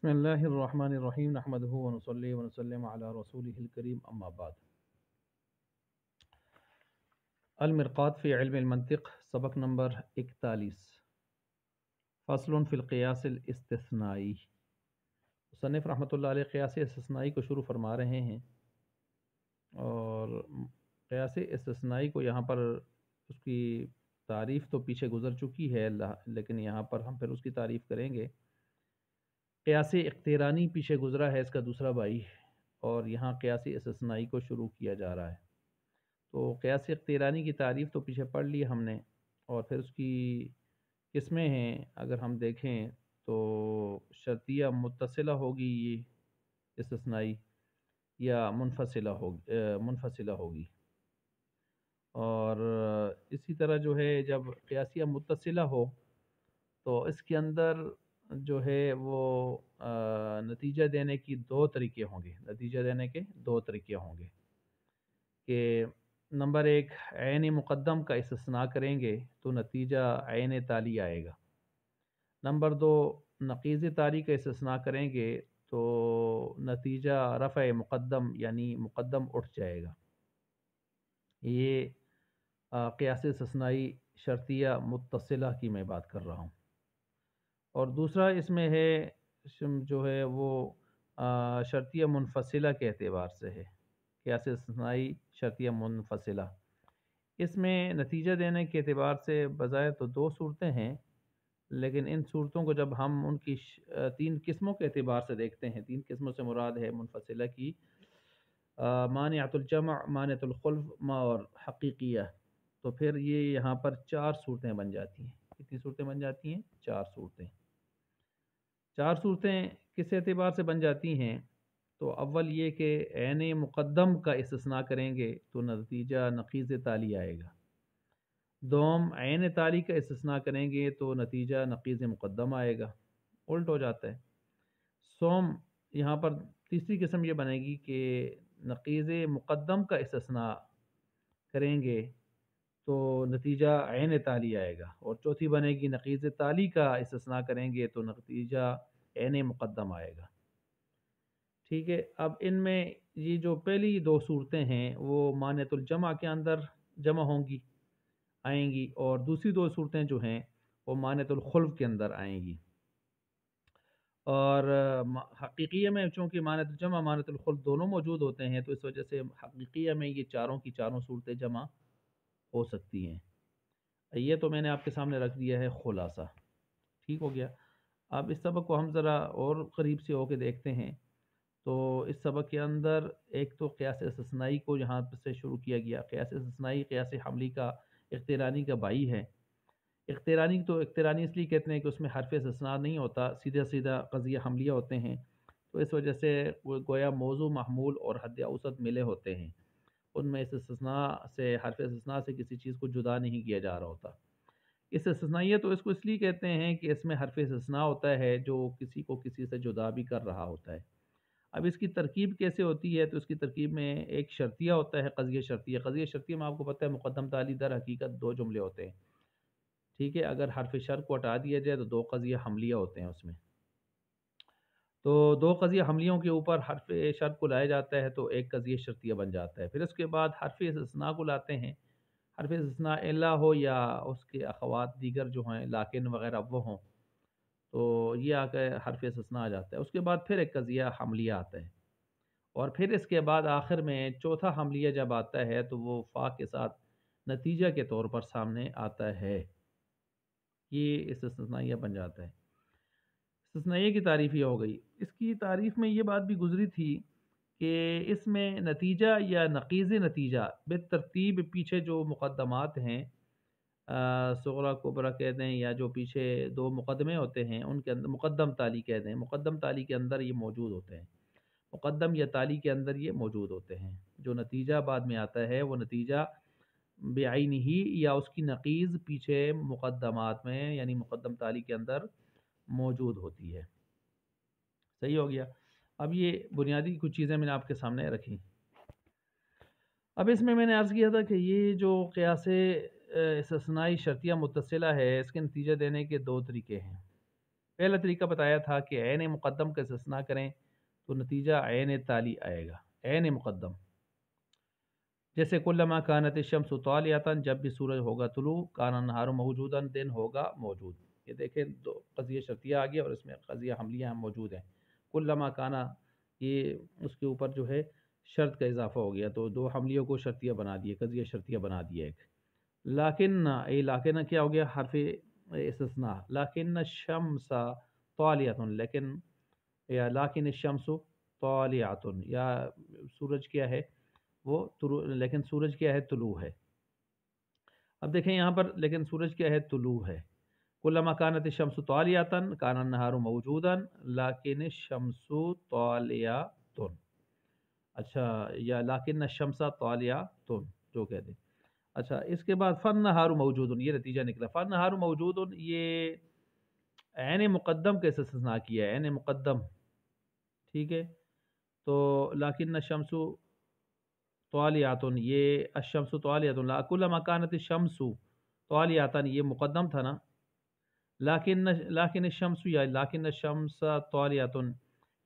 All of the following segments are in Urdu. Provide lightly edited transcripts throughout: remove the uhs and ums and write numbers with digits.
بسم اللہ الرحمن الرحیم نحمدہ ونصلی ونسلم علی رسولہ الکریم اما بعد المرقات فی علم المنطق سبق نمبر 41 فصل فی القیاس الاستثنائی مصنف رحمۃ اللہ علیہ قیاس استثنائی کو شروع فرما رہے ہیں اور قیاس استثنائی کو یہاں پر اس کی تعریف تو پیچھے گزر چکی ہے لیکن یہاں پر ہم پھر اس کی تعریف کریں گے۔ قیاس اقترانی پیچھے گزرا ہے اس کا دوسرا بھائی، اور یہاں قیاس استثنائی کو شروع کیا جا رہا ہے۔ تو قیاس اقترانی کی تعریف تو پیچھے پڑھ لی ہم نے، اور پھر اس کی قسمیں ہیں اگر ہم دیکھیں تو شرطیہ متصلہ ہوگی یہ استثنائی یا منفصلہ ہوگی، اور اسی طرح جو ہے جب قیاسیہ متصلہ ہو تو اس کے اندر جو ہے وہ نتیجہ دینے کے دو طریقے ہوں گے کہ نمبر ایک عین مقدم کا استثناء کریں گے تو نتیجہ عین تالی آئے گا۔ نمبر دو نقیض تالی کا استثناء کریں گے تو نتیجہ رفع مقدم یعنی مقدم اٹھ جائے گا۔ یہ قیاس استثنائی شرطیہ متصلہ کی میں بات کر رہا ہوں، اور دوسرا اس میں ہے جو ہے وہ شرطیہ منفصلہ کے اعتبار سے ہے۔ قیاس استثنائی شرطیہ منفصلہ، اس میں نتیجہ دینے کے اعتبار سے بظاہر تو دو صورتیں ہیں، لیکن ان صورتوں کو جب ہم ان کی تین قسموں کے اعتبار سے دیکھتے ہیں، تین قسموں سے مراد ہے منفصلہ کی مانعۃ الجمع، مانعۃ الخلف اور حقیقیہ، تو پھر یہ یہاں پر چار صورتیں بن جاتی ہیں۔ کتنی صورتیں بن جاتی ہیں؟ چار صورتیں کس اعتبار سے بن جاتی ہیں؟ تو اول یہ کہ عین مقدم کا استثناء کریں گے تو نتیجہ نقیض تالی آئے گا۔ دوم عین تالی کا استثناء کریں گے تو نتیجہ نقیض مقدم آئے گا، الٹ ہو جاتا ہے۔ سوم یہاں پر تیسری قسم یہ بنے گی کہ نقیض مقدم کا استثناء کریں گے تو نتیجہ عین تالی آئے گا، اور چوتھی بنے گی نقیض تالی کا استثناء کریں گے تو نتیجہ عین مقدم آئے گا۔ ٹھیک ہے، اب ان میں یہ جو پہلی دو صورتیں ہیں وہ مانعۃ الجمع کے اندر جمع آئیں گی، اور دوسری دو صورتیں جو ہیں وہ مانعۃ الخلف کے اندر آئیں گی۔ اور حقیقیہ میں چونکہ مانعۃ الجمع مانعۃ الخلف دونوں موجود ہوتے ہیں تو اس وجہ سے حقیقیہ میں یہ چاروں کی چاروں صورتیں جمع ہو سکتی ہیں۔ یہ تو میں نے آپ کے سامنے رکھ دیا ہے خلاصہ، ٹھیک ہو گیا۔ اب اس سبق کو ہم ذرا اور قریب سے ہو کے دیکھتے ہیں۔ تو اس سبق کے اندر ایک تو قیاس استثنائی کو یہاں سے شروع کیا گیا۔ قیاس استثنائی قیاس حملی کا اقترانی کا بھائی ہے۔ اقترانی اس لیے کہتے ہیں کہ اس میں حرف استثناء نہیں ہوتا، سیدھا قضیہ حملیہ ہوتے ہیں، تو اس وجہ سے گویا موضوع محمول اور حد اوسط ملے ہوتے ہیں، ان میں اس استثناء سے حرف استثناء سے کسی چیز کو جدا نہیں کیا جا رہا ہوتا۔ اس استثنائیہ تو اس کو اس لیے کہتے ہیں کہ اس میں حرف استثناء ہوتا ہے جو کسی کو کسی سے جدا بھی کر رہا ہوتا ہے۔ اب اس کی ترکیب کیسے ہوتی ہے؟ تو اس کی ترکیب میں ایک شرطیہ ہوتا ہے، قضیہ شرطیہ میں آپ کو پتہ ہے مقدم تالی در حقیقت دو جملے ہوتے ہیں، ٹھیک ہے۔ اگر حرف شرط کو ہٹا دیا جائے تو دو قضیہ حملیہ ہوتے ہیں اس میں، تو دو قضیہ حملیوں کے اوپر حرف شرط کو لایا جاتا ہے تو ایک قضیہ شرطیہ بن جاتا ہے۔ پھر اس کے بعد حرف استثناء کو لاتے ہیں، حرف استثناء الا ہو یا اس کے اخوات دیگر جو ہیں لاکن وغیرہ وہ ہوں، تو یہ آ کے حرف استثناء آ جاتا ہے۔ اس کے بعد پھر ایک قضیہ حملیہ آتا ہے، اور پھر اس کے بعد آخر میں چوتھا حملیہ جب آتا ہے تو وہ فا کے ساتھ نتیجہ کے طور پر سامنے آتا ہے، یہ استثنائیہ بن جاتا ہے۔ استثنائیہ کی تعریف یہ ہو گئی۔ اس کی تعریف میں یہ بات بھی گزری تھی کہ اس میں نتیجہ یا نقیض نتیجہ بالترتیب پیچھے جو مقدمات ہیں صغرا کبرا کہتے ہیں، یا جو پیچھے دو مقدمے ہوتے ہیں ان کے اندر مقدم تالی کہتے ہیں، مقدم تالی کے اندر یہ موجود ہوتے ہیں، مقدم یا تالی کے اندر یہ موجود ہوتے ہیں۔ جو نتیجہ بعد میں آتا ہے وہ نتیجہ بعینہ ہی یا اس کی نقیض پیچھے مقدمات میں یعنی مقدم تالی کے اندر موجود ہوتی ہے۔ صحیح ہو گیا۔ اب یہ بنیادی کچھ چیزیں میں نے آپ کے سامنے رکھی۔ اب اس میں نے عرض کیا تھا کہ یہ جو قیاس استثنائی شرطیہ متصلہ ہے اس کے نتیجہ دینے کے دو طریقے ہیں۔ پہلا طریقہ بتایا تھا کہ عین مقدم کا استثناء کریں تو نتیجہ عین تالی آئے گا، عین مقدم، جیسے کلما کانت الشمس طالعۃ، جب بھی سورج ہوگا طلوع، کان النہار موجودا، دن ہوگا موجود۔ یہ دیکھیں دو قضیہ شرطیہ آ گیا اور اس میں قضیہ حملیہ ہم موجود ہیں۔ کلما کانا، یہ اس کے اوپر جو ہے شرط کا اضافہ ہو گیا تو دو حملیوں کو شرطیہ بنا دیے، قضیہ شرطیہ بنا دیا ایک۔ لیکن لیکن کیا ہو گیا؟ حرف استثناء، لیکن الشمس طالعۃ، لیکن یا لیکن الشمس طالعۃ، یا سورج کیا ہے وہ لیکن سورج کیا ہے؟ طلوع ہے۔ اب دیکھیں یہاں پر لیکن سورج کیا ہے؟ طلوع ہے۔ کلما کانت الشمس طالعۃ کان النہار موجودا لیکن الشمس طالعۃ، اچھا، یا لیکن الشمس طالعۃ جو کہتے ہیں۔ اچھا، اس کے بعد فالنہار موجود، یہ نتیجہ نکلا۔ فالنہار موجود، یہ عین مقدم کے استثناء کیا ہے، عین مقدم، ٹھیک ہے۔ تو لیکن الشمس طالعۃ، یہ الشمس طالعۃ، کلما کانت الشمس طالعۃ، یہ مقدم تھا نا، لیکن الشمس، یا لیکن الشمس طالعۃ،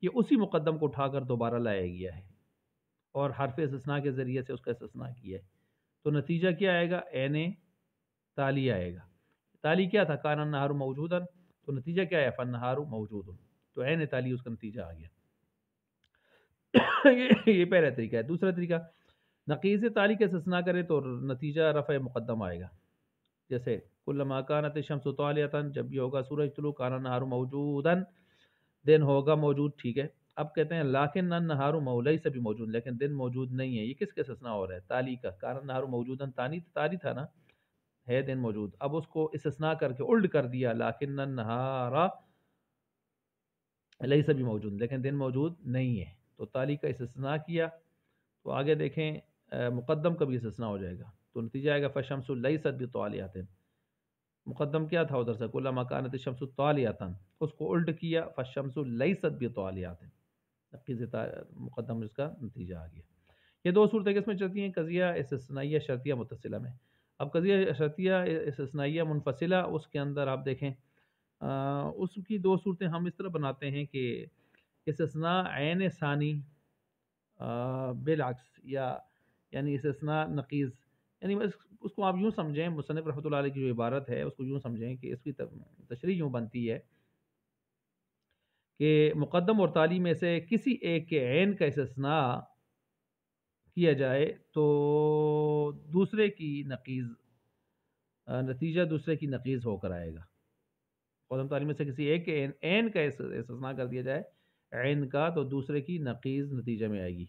یہ اسی مقدم کو اٹھا کر دوبارہ لایا گیا ہے اور حرف استثناء کے ذریعے سے اس کا استثناء کیا ہے۔ تو نتیجہ کیا آئے گا؟ عین تالی آئے گا۔ تالی کیا تھا؟ کان النہار موجودا، تو نتیجہ کیا ہے؟ فالنہار موجود، تو عین تالی اس کا نتیجہ آ گیا۔ یہ پہلا طریقہ ہے۔ دوسرا طریقہ، نقیض تالی کے استثناء کرے تو نتیجہ رفع مقدم آئے گا، جیسے کلما کانت الشمس طالعۃ، جب بھی ہوگا سورج طلوع، کان النہار موجودا، دن ہوگا موجود، ٹھیک ہے۔ اب کہتے ہیں لیکن النہار لیس بھی موجود، لیکن دن موجود نہیں ہے، یہ کس کے استثناء ہو رہا ہے؟ تالی کا۔ کان النہار موجودا، تالی تھا نا، ہے دن موجود، اب اس کو استثناء کر کے الٹ کر دیا، لیکن النہار لیس بھی موجود، لیکن دن موجود نہیں ہے، تو تالی کا استثناء کیا۔ تو آگے دیکھیں مقدم کا بھی استثناء ہو جائے گا، تو نتیجہ آئے گا فالشمس لیست بطالعۃ، مقدم کیا تھا ادھر سے؟ کلما کانت الشمس طالعۃ، اس کو الٹ کیا، فالشمس لیست بطالعۃ، نقیض مقدم، اس کا نتیجہ آ گیا۔ یہ دو صورتیں کس میں چلتی ہیں؟ قضیہ استثنائیہ شرطیہ متصلہ میں۔ اب قضیہ شرطیہ استثنائیہ منفصلہ، اس کے اندر آپ دیکھیں اس کی دو صورتیں ہم اس طرح بناتے ہیں کہ استثناء عین ثانی بالعکس، یا یعنی استثناء نقیض، یعنی اس کو آپ یوں سمجھیں، مصنف رحمۃ اللہ علیہ کی جو عبارت ہے اس کو یوں سمجھیں کہ اس کی تشریح یوں بنتی ہے کہ مقدم اور تالی میں سے کسی ایک کے عین کا استثناء کیا جائے تو دوسرے کی نقیض، نتیجہ دوسرے کی نقیض ہو کر آئے گا۔ مقدم تعلیم میں سے کسی ایک کے عین کا استثناء کر دیا جائے، عین کا، تو دوسرے کی نقیض نتیجہ میں آئے گی۔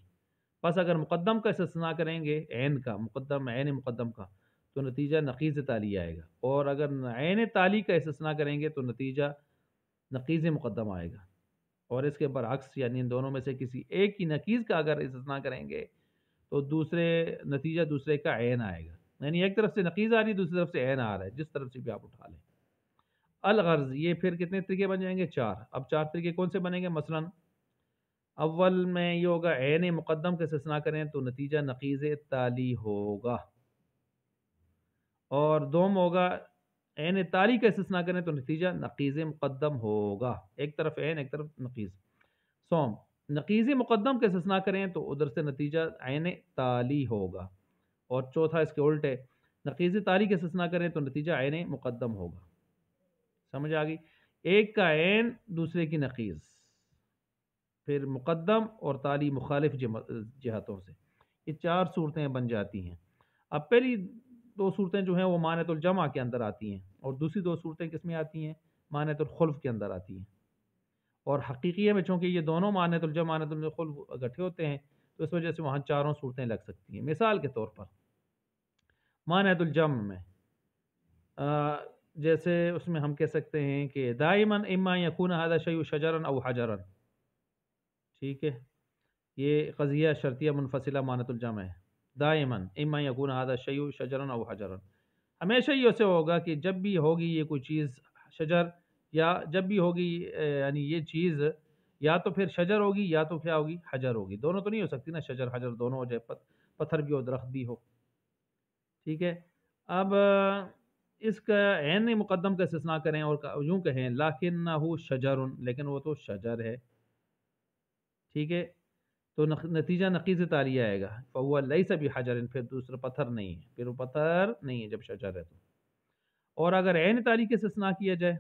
بس اگر مقدم کا استثناء کریں گے، عین کا، مقدم عین مقدم کا، تو نتیجہ نقیض تالی آئے گا، اور اگر عین تالی کا استثناء کریں گے تو نتیجہ نقیض مقدم آئے گا، اور اس کے برعکس یعنی ان دونوں میں سے کسی ایک کی نقیض کا اگر استثناء کریں گے تو نتیجہ دوسرے کا عین آئے گا، یعنی ایک طرف سے نقیض آ رہی ہے، دوسری طرف سے عین آ رہا ہے، جس طرف سے بھی آپ اٹھا لیں۔ الغرض، یہ پھر کتنے طریقے بن جائیں گے؟ 4۔ اب 4 طریقے کون سے بنیں گے؟ مثلا اول میں یہ ہوگا عین مقدم کا استثناء کریں تو نتیجہ نقیض تالی ہوگا، اور دوم ہوگا عین تالی کا استثناء کریں تو نتیجہ نقیض مقدم ہوگا، ایک طرف عین ایک طرف نقیض۔ سوم، نقیض مقدم کا استثناء کریں تو ادھر سے نتیجہ عین تالی ہوگا، اور چوتھا اس کے الٹ ہے، نقیض تالی کا استثناء کریں تو نتیجہ عین مقدم ہوگا۔ سمجھ آ گئی؟ ایک کا عین دوسرے کی نقیض، پھر مقدم اور تالی مخالف جہتوں سے، یہ 4 صورتیں بن جاتی ہیں۔ اب پہلی 2 صورتیں جو ہیں وہ مانعۃ الجمع کے اندر آتی ہیں، اور دوسری 2 صورتیں کس میں آتی ہیں؟ مانعۃ الخلف کے اندر آتی ہیں، اور حقیقیہ میں چونکہ یہ دونوں مانعۃ الجمع مانعۃ الخلف اکٹھے ہوتے ہیں تو اس وجہ سے وہاں 4 صورتیں لگ سکتی ہیں۔ مثال کے طور پر مانعۃ الجمع میں جیسے اس میں ہم کہہ سکتے ہیں کہ دائماً اما یکون ھذا شیء شجرا او حجرا، ٹھیک ہے، یہ قضیہ شرطیہ منفصلہ مانعۃ الجمع ہے۔ دائماً اما یکون ھذا شیء شجرا او حجرا، ہمیشہ یہ اسے ہوگا کہ جب بھی ہوگی یہ کوئی چیز شجر، یا جب بھی ہوگی یعنی یہ چیز یا تو پھر شجر ہوگی یا تو کیا ہوگی؟ حجر ہوگی، دونوں تو نہیں ہو سکتی نا، شجر حجر دونوں ہو جائے، پتھر بھی ہو درخت بھی ہو، ٹھیک ہے۔ اب اس کا عین مقدم کا استثناء کریں اور یوں کہیں لکنہ شجر، لیکن وہ تو شجر ہے، ٹھیک ہے، تو نتیجہ نقیض تالیہ آئے گا، فہو لیس بحجر، پھر دوسرا پتھر نہیں ہے، پھر وہ پتھر نہیں ہے جب شجر ہے تو۔ اور اگر عین تالی کے استثناء کیا جائے،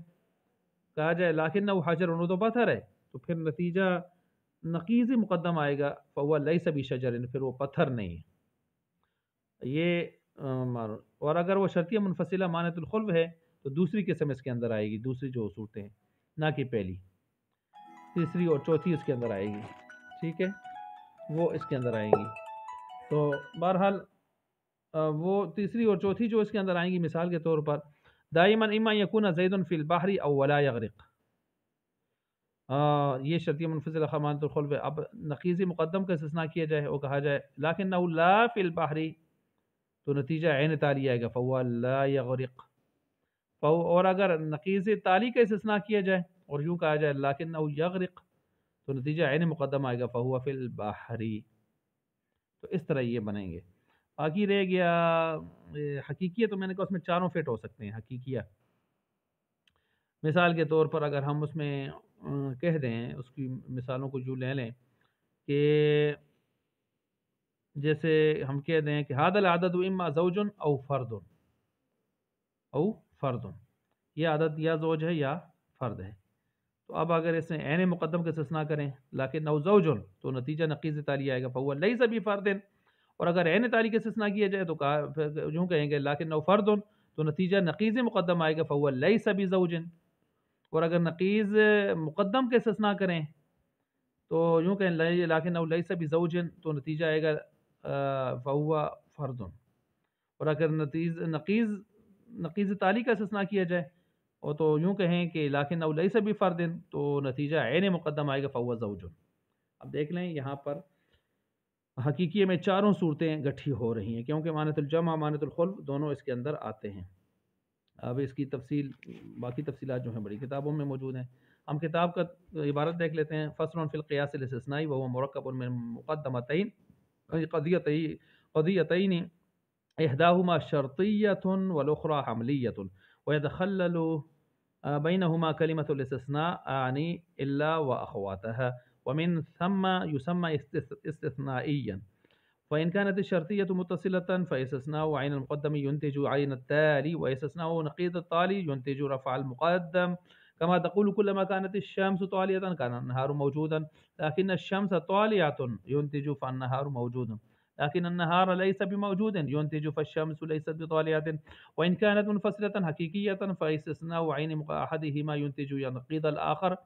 کہا جائے لیکنہ حجر، وہ تو پتھر ہے، تو پھر نتیجہ نقیض مقدم آئے گا، فہو لیس بشجر، پھر وہ پتھر نہیں ہے، یہ اور اگر وہ شرطیہ منفصلہ مانعۃ الخلو ہے تو دوسری قسم اس کے اندر آئے گی، دوسری جو صورتیں ہیں، نہ کہ پہلی، تیسری اور چوتھی اس کے اندر آئے گی، ٹھیک ہے، وہ اس کے اندر آئیں گی۔ تو بہرحال وہ تیسری اور چوتھی جو اس کے اندر آئیں گی، مثال کے طور پر دائما اما یکون زید فی البحر او ولا یغرق، یہ شرطیہ منفصلہ مانعۃ الخلو ہے۔ اب نقیض مقدم کا استثناء کیا جائے اور کہا جائے لکنہ لا فی البحر، تو نتیجہ عین تالی آئے گا، فہو لا یغرق۔ اور اگر نقیض تالی کا استثناء کیا جائے اور یوں کہا جائے لیکنہ یغرق، تو نتیجہ عین مقدم آئے گا، فہو فی البحر۔ تو اس طرح یہ بنیں گے۔ باقی رہ گیا حقیقیہ، تو میں نے کہا اس میں چاروں فٹ ہو سکتے ہیں حقیقیہ۔ مثال کے طور پر اگر ہم اس میں کہہ دیں، اس کی مثالوں کو جو لے لیں کہ جیسے ہم کہہ دیں کہ هذا العدد اما زوج او فرد، یہ عدد یا زوج ہے یا فرد ہے۔ تو اب اگر اس میں عین مقدم کا استثناء کریں لیکن زوج، تو نتیجہ نقیض تالی آئے گا، فهو ليس بفرد۔ اور اگر عین تالی کا استثناء کیا جائے تو یوں کہیں گے لیکن فرد، تو نتیجہ نقیض مقدم آئے گا، فهو ليس بزوج۔ اور اگر نقیض مقدم کا استثناء کریں تو یوں کہیں لیکن ليس بزوج، تو نتیجہ آئے گا فهو فرد۔ اور اگر نقیض تالی کا استثناء کیا جائے اور تو یوں کہیں کہ لیکن لیس بفرد، تو نتیجہ عین مقدم آئے گا، فهو زوج۔ اب دیکھ لیں یہاں پر حقیقیہ میں چاروں صورتیں گٹھی ہو رہی ہیں، کیونکہ مانعۃ الجمع مانعۃ الخلو دونوں اس کے اندر آتے ہیں۔ اب اس کی تفصیل، باقی تفصیلات جو ہیں بڑی کتابوں میں موجود ہیں، ہم کتاب کا عبارت دیکھ لیتے ہیں۔ فصل فی القیاس الاستثنائی وهو مرکب من مقدمتین قضیتین احداهما شرطیة والاخرى حملیة ويتخلل بينهما كلمة الاستثناء أعني إلا وأخواتها، ومن ثم يسمى استثنائيا، فإن كانت الشرطية متصلة فاستثناء عين المقدم ينتج عين التالي، واستثناء نقيض التالي ينتج رفع المقدم، كما تقول كلما كانت الشمس طالية كان النهار موجودا، لكن الشمس طالعة ينتج فالنهار موجود، لكن النهار ليس بموجود ينتج فالشمس ليست بطالعة، وإن كانت منفصلة حقيقية فاستثناء عين أحدهما ينتج نقيض الآخر،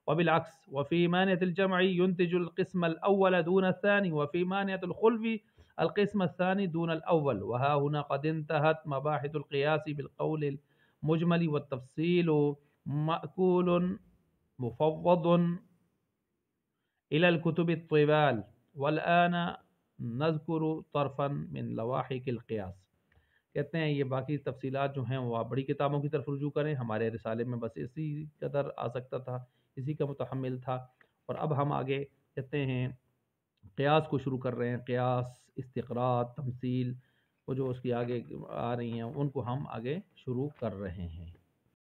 وبالعكس، وفي مانعة الجمع ينتج القسم الأول دون الثاني، وفي مانعة الخلف القسم الثاني دون الأول، وها هنا قد انتهت مباحث القياس بالقول المجمل، والتفصيل مأكول مفوض إلى الكتب الطوال، والآن نذکر طرفا من لواحق القیاس۔ کہتے ہیں یہ باقی تفصیلات جو ہیں وہ آپ بڑی کتابوں کی طرف رجوع کریں، ہمارے رسالے میں بس اسی قدر آ سکتا تھا، اسی کا متحمل تھا، اور اب ہم آگے کہتے ہیں قیاس کو شروع کر رہے ہیں۔ قیاس، استقراء، تمثیل، وہ جو اس کی آگے آ رہی ہیں ان کو ہم آگے شروع کر رہے ہیں۔